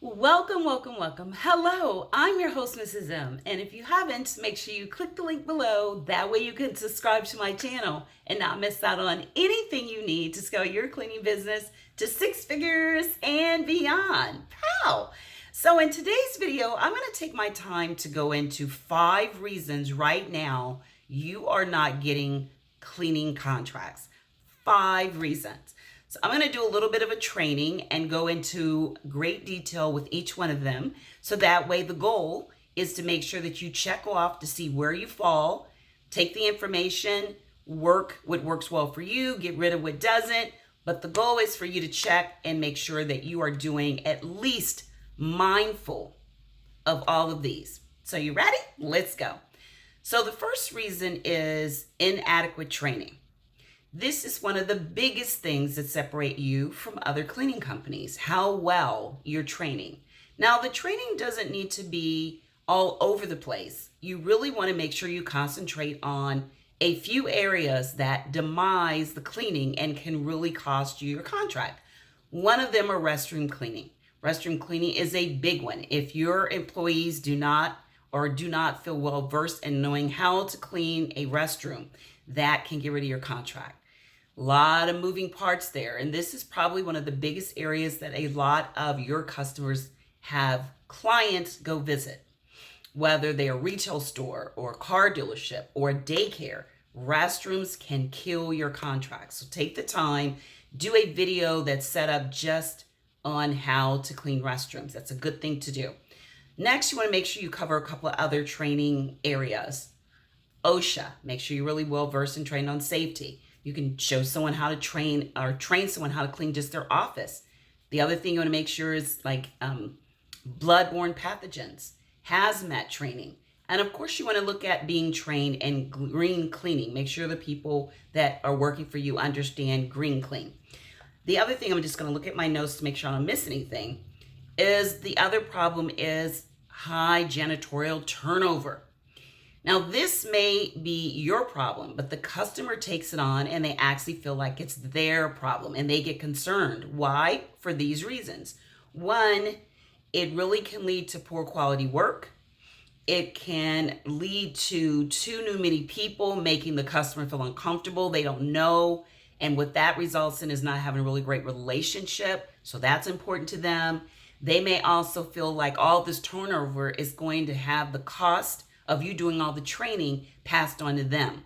Welcome, welcome, welcome. Hello, I'm your host, Mrs. M. And if you haven't, make sure you click the link below. That way you can subscribe to my channel and not miss out on anything you need to scale your cleaning business to 6 figures and beyond. Pow! So in today's video, I'm going to take my time to go into 5 reasons right now you are not getting cleaning contracts. 5 reasons. So I'm going to do a little bit of a training and go into great detail with each one of them. So that way the goal is to make sure that you check off to see where you fall, take the information, work what works well for you, get rid of what doesn't. But the goal is for you to check and make sure that you are doing at least mindful of all of these. So you ready? Let's go. So the first reason is inadequate training. This is one of the biggest things that separate you from other cleaning companies, how well you're training. Now, the training doesn't need to be all over the place. You really want to make sure you concentrate on a few areas that demise the cleaning and can really cost you your contract. One of them are restroom cleaning. Restroom cleaning is a big one. If your employees do not feel well versed in knowing how to clean a restroom, that can get rid of your contract. A lot of moving parts there. And this is probably one of the biggest areas that a lot of your customers have clients go visit. Whether they're a retail store or a car dealership or a daycare, restrooms can kill your contract. So take the time, do a video that's set up just on how to clean restrooms. That's a good thing to do. Next, you want to make sure you cover a couple of other training areas. OSHA, make sure you're really well versed and trained on safety. You can show someone how to train someone how to clean just their office. The other thing you want to make sure is like bloodborne pathogens, hazmat training. And of course, you want to look at being trained in green cleaning. Make sure the people that are working for you understand green clean. The other thing, I'm just going to look at my notes to make sure I don't miss anything, is the other problem is high janitorial turnover. Now, this may be your problem, but the customer takes it on and they actually feel like it's their problem and they get concerned. Why? For these reasons. One, it really can lead to poor quality work. It can lead to too many people, making the customer feel uncomfortable. They don't know. And what that results in is not having a really great relationship. So that's important to them. They may also feel like all this turnover is going to have the cost of you doing all the training passed on to them.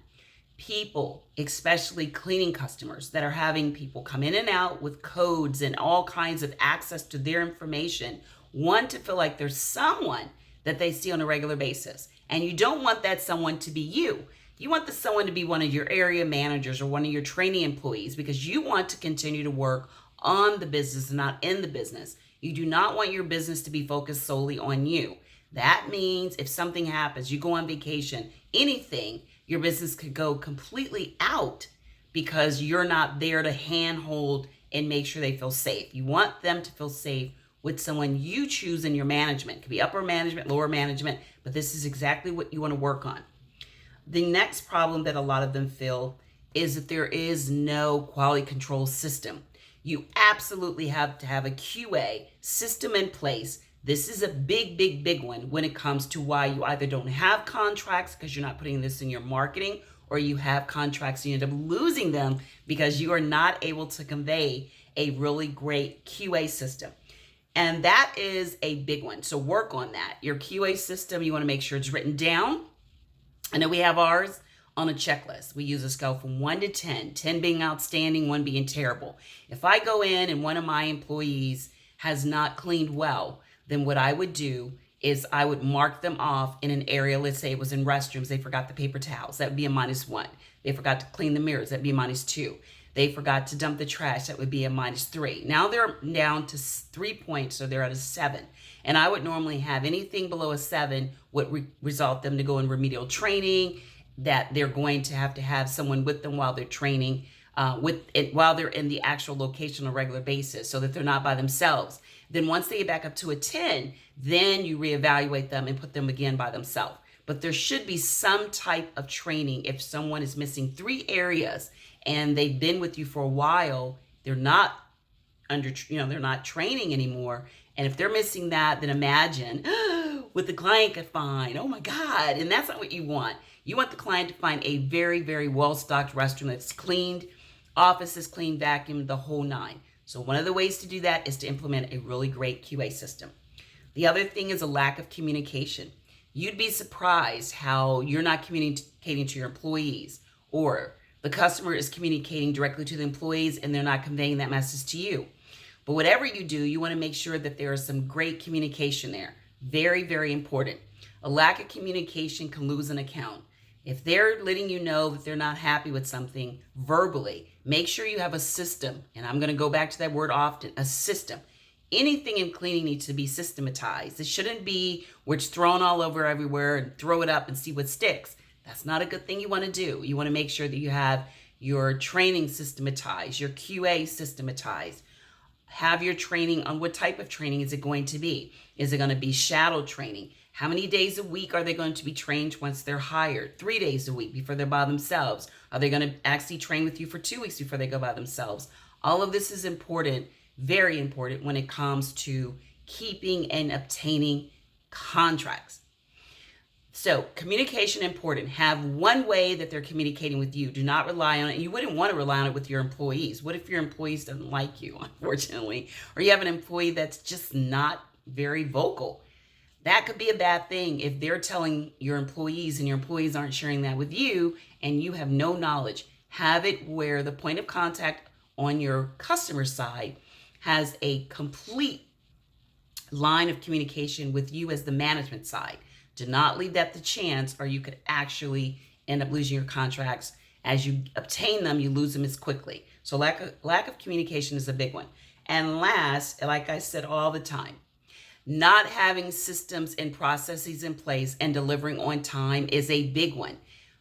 People, especially cleaning customers that are having people come in and out with codes and all kinds of access to their information, want to feel like there's someone that they see on a regular basis. And you don't want that someone to be you. You want the someone to be one of your area managers or one of your training employees, because you want to continue to work on the business and not in the business. You do not want your business to be focused solely on you. That means if something happens, you go on vacation, anything, your business could go completely out because you're not there to handhold and make sure they feel safe. You want them to feel safe with someone you choose in your management. It could be upper management, lower management, but this is exactly what you want to work on. The next problem that a lot of them feel is that there is no quality control system. You absolutely have to have a QA system in place. This is a big one when it comes to why you either don't have contracts because you're not putting this in your marketing, or you have contracts and you end up losing them because you are not able to convey a really great QA system. And that is a big one. So work on that. Your QA system, you want to make sure it's written down. I know we have ours on a checklist. We use a scale from 1 to 10, 10 being outstanding, 1 being terrible. If I go in and one of my employees has not cleaned well, then what I would do is I would mark them off in an area. Let's say it was in restrooms. They forgot the paper towels. That would be a -1. They forgot to clean the mirrors. That'd be a -2. They forgot to dump the trash. That would be a -3. Now they're down to 3 points, so they're at a 7. And I would normally have anything below a 7 would result them to go in remedial training, that they're going to have someone with them while they're training, while they're in the actual location on a regular basis, so that they're not by themselves. Then once they get back up to a 10, then you reevaluate them and put them again by themselves. But there should be some type of training. If someone is missing 3 areas and they've been with you for a while, they're not they're not training anymore. And if they're missing that, then imagine what the client could find. Oh my God. And that's not what you want. You want the client to find a very, very well-stocked restroom that's cleaned, offices cleaned, vacuumed, the whole nine. So one of the ways to do that is to implement a really great QA system. The other thing is a lack of communication. You'd be surprised how you're not communicating to your employees, or the customer is communicating directly to the employees and they're not conveying that message to you. But whatever you do, you want to make sure that there is some great communication there. Very, very important. A lack of communication can lose an account. If they're letting you know that they're not happy with something verbally, make sure you have a system. And I'm going to go back to that word often, a system. Anything in cleaning needs to be systematized. It shouldn't be where it's thrown all over everywhere and throw it up and see what sticks. That's not a good thing you want to do. You want to make sure that you have your training systematized, your QA systematized. Have your training on what type of training is it going to be? Is it going to be shadow training? How many days a week are they going to be trained once they're hired? 3 days a week before they're by themselves? Are they going to actually train with you for 2 weeks before they go by themselves? All of this is important, very important when it comes to keeping and obtaining contracts. So communication important. Have one way that they're communicating with you. Do not rely on it. You wouldn't want to rely on it with your employees. What if your employees don't like you, unfortunately? Or you have an employee that's just not very vocal? That could be a bad thing if they're telling your employees and your employees aren't sharing that with you and you have no knowledge. Have it where the point of contact on your customer side has a complete line of communication with you as the management side. Do not leave that to chance, or you could actually end up losing your contracts. As you obtain them, you lose them as quickly. So lack of communication is a big one. And last, like I said all the time, not having systems and processes in place and delivering on time is a big one.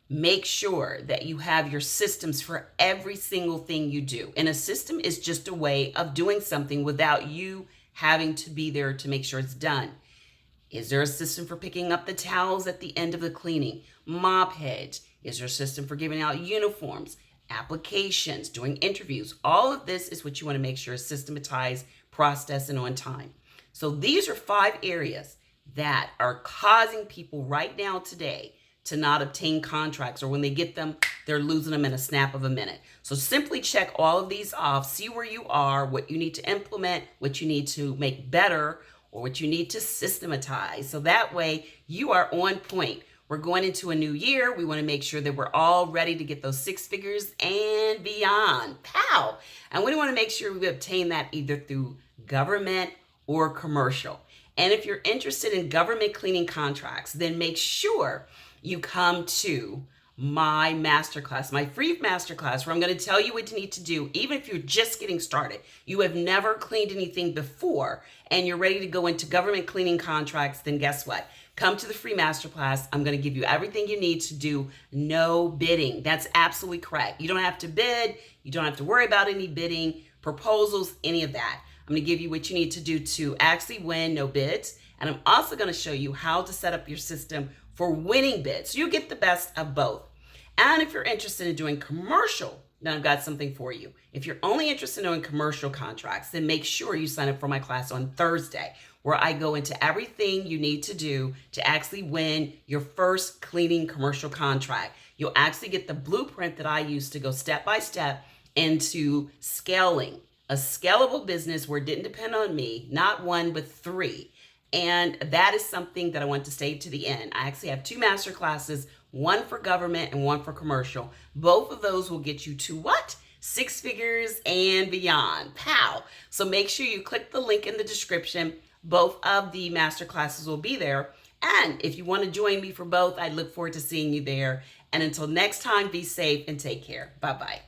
Make sure that you have your systems for every single thing you do. And a system is just a way of doing something without you having to be there to make sure it's done. Is there a system for picking up the towels at the end of the cleaning? Mop heads? Is there a system for giving out uniforms, applications, doing interviews? All of this is what you want to make sure is systematized, processed, and on time. So these are 5 areas that are causing people right now today to not obtain contracts, or when they get them, they're losing them in a snap of a minute. So simply check all of these off, see where you are, what you need to implement, what you need to make better, or what you need to systematize. So that way you are on point. We're going into a new year. We want to make sure that we're all ready to get those 6 figures and beyond. Pow! And we want to make sure we obtain that either through government or commercial. And if you're interested in government cleaning contracts, then make sure you come to my masterclass, my free masterclass, where I'm going to tell you what you need to do, even if you're just getting started. You have never cleaned anything before and you're ready to go into government cleaning contracts, then guess what? Come to the free masterclass. I'm going to give you everything you need to do no bidding. That's absolutely correct. You don't have to bid. You don't have to worry about any bidding, proposals, any of that. I'm going to give you what you need to do to actually win, no bids. And I'm also going to show you how to set up your system for winning bids. So you get the best of both. And if you're interested in doing commercial, then I've got something for you. If you're only interested in doing commercial contracts, then make sure you sign up for my class on Thursday, where I go into everything you need to do to actually win your first cleaning commercial contract. You'll actually get the blueprint that I use to go step by step into scaling a scalable business where it didn't depend on me, not 1, but 3. And that is something that I want to stay to the end. I actually have 2 master classes, 1 for government and 1 for commercial. Both of those will get you to what? 6 figures and beyond. Pow! So make sure you click the link in the description. Both of the master classes will be there. And if you want to join me for both, I look forward to seeing you there. And until next time, be safe and take care. Bye-bye.